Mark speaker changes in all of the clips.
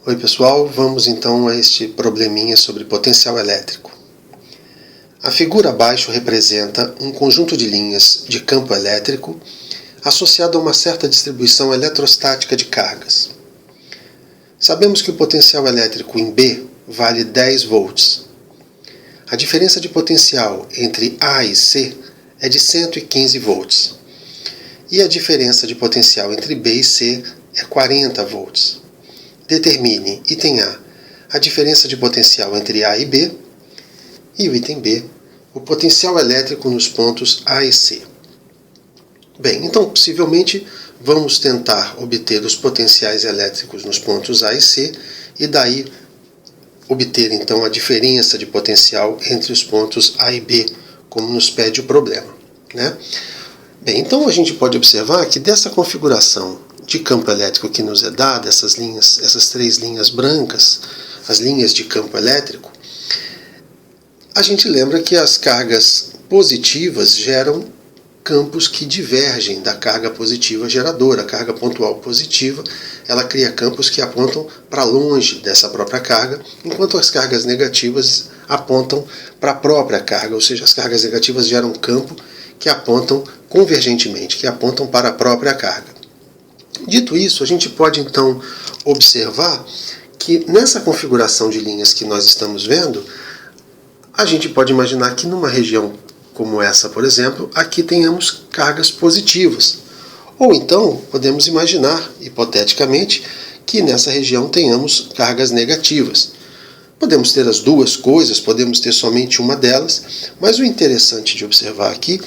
Speaker 1: Oi pessoal, vamos então a este probleminha sobre potencial elétrico. A figura abaixo representa um conjunto de linhas de campo elétrico associado a uma certa distribuição eletrostática de cargas. Sabemos que o potencial elétrico em B vale 10 volts. A diferença de potencial entre A e C é de 115 volts. E a diferença de potencial entre B e C é 40 volts. Determine, item A, a diferença de potencial entre A e B, e o item B, o potencial elétrico nos pontos A e C. Bem, então possivelmente vamos tentar obter os potenciais elétricos nos pontos A e C, e daí obter então a diferença de potencial entre os pontos A e B, como nos pede o problema, né? Bem, então a gente pode observar que dessa configuração de campo elétrico que nos é dada, essas três linhas brancas, as linhas de campo elétrico, a gente lembra que as cargas positivas geram campos que divergem da carga positiva geradora. A carga pontual positiva, ela cria campos que apontam para longe dessa própria carga, enquanto as cargas negativas apontam para a própria carga, ou seja, as cargas negativas geram um campo que apontam convergentemente, que apontam para a própria carga. Dito isso, a gente pode então observar que nessa configuração de linhas que nós estamos vendo, a gente pode imaginar que numa região como essa, por exemplo, aqui tenhamos cargas positivas. Ou então, podemos imaginar, hipoteticamente, que nessa região tenhamos cargas negativas. Podemos ter as duas coisas, podemos ter somente uma delas, mas o interessante de observar aqui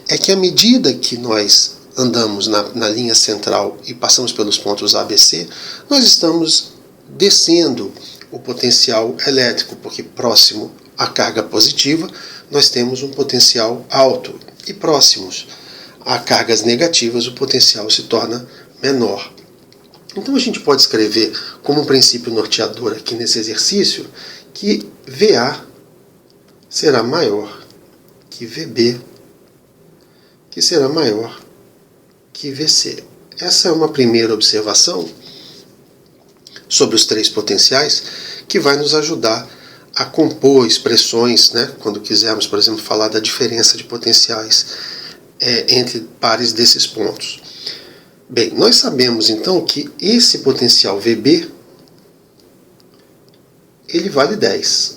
Speaker 1: é que à medida que nós andamos na linha central e passamos pelos pontos A, B, C, nós estamos descendo o potencial elétrico, porque próximo à carga positiva nós temos um potencial alto e próximos a cargas negativas o potencial se torna menor. Então a gente pode escrever como um princípio norteador aqui nesse exercício que VA será maior que VB, que será maior que VC. Essa é uma primeira observação sobre os três potenciais que vai nos ajudar a compor expressões, né, quando quisermos, por exemplo, falar da diferença de potenciais entre pares desses pontos. Bem, nós sabemos então que esse potencial VB ele vale 10.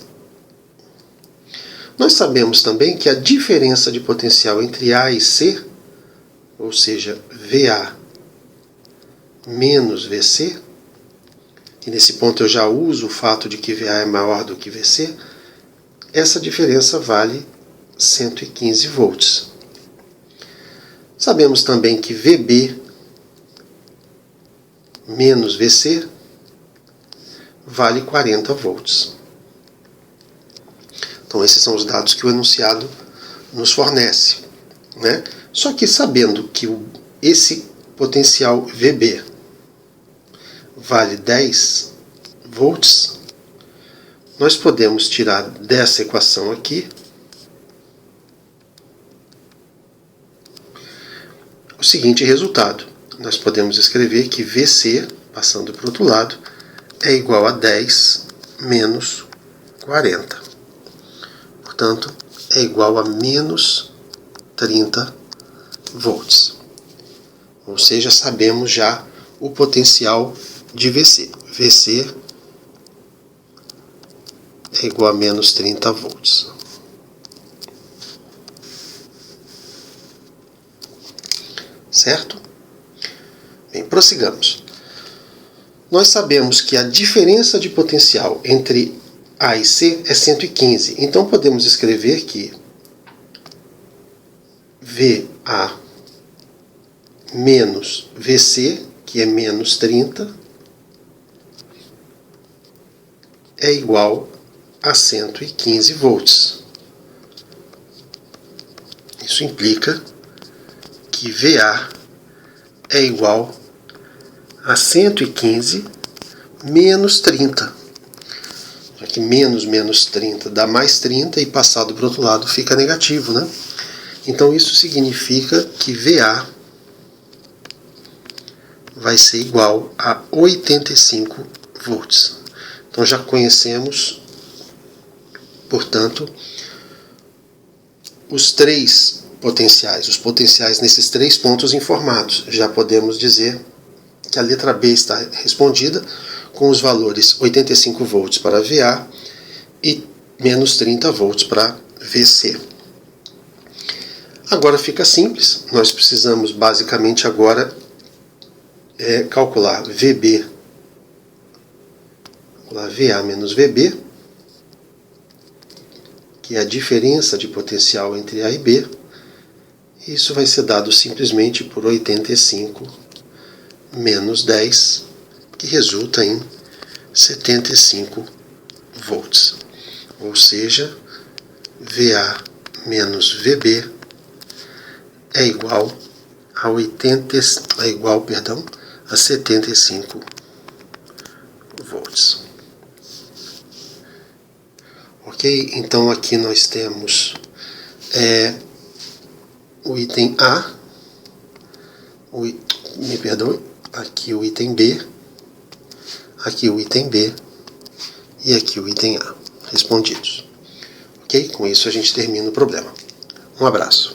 Speaker 1: Nós sabemos também que a diferença de potencial entre A e C, ou seja, VA menos VC, e nesse ponto eu já uso o fato de que VA é maior do que VC, essa diferença vale 115 volts. Sabemos também que VB menos VC vale 40 volts. Então esses são os dados que o enunciado nos fornece, né? Só que sabendo que esse potencial VB vale 10 volts, nós podemos tirar dessa equação aqui o seguinte resultado. Nós podemos escrever que VC, passando para o outro lado, é igual a 10 menos 40. Portanto, é igual a menos 30 volts. Ou seja, sabemos já o potencial de VC. VC é igual a menos 30 volts. Certo? Bem, prossigamos. Nós sabemos que a diferença de potencial entre A e C é 115. Então podemos escrever que VA menos VC, que é menos 30, é igual a 115 volts. Isso implica que VA é igual a 115 menos 30. Já que menos 30 dá mais 30 e passado para o outro lado fica negativo, né? Então isso significa que VA vai ser igual a 85 volts. Então já conhecemos, portanto, os potenciais nesses 3 pontos informados. Já podemos dizer que a letra B está respondida com os valores 85 volts para VA e menos 30 volts para VC. Agora fica simples, nós precisamos basicamente agora calcular VB, VA menos VB, que é a diferença de potencial entre A e B. Isso vai ser dado simplesmente por 85 menos 10, que resulta em 75 volts. Ou seja, VA menos VB é igual a 75 volts. Ok? Então aqui nós temos o item A, aqui o item B, aqui o item B e aqui o item A respondidos. Ok? Com isso a gente termina o problema. Um abraço.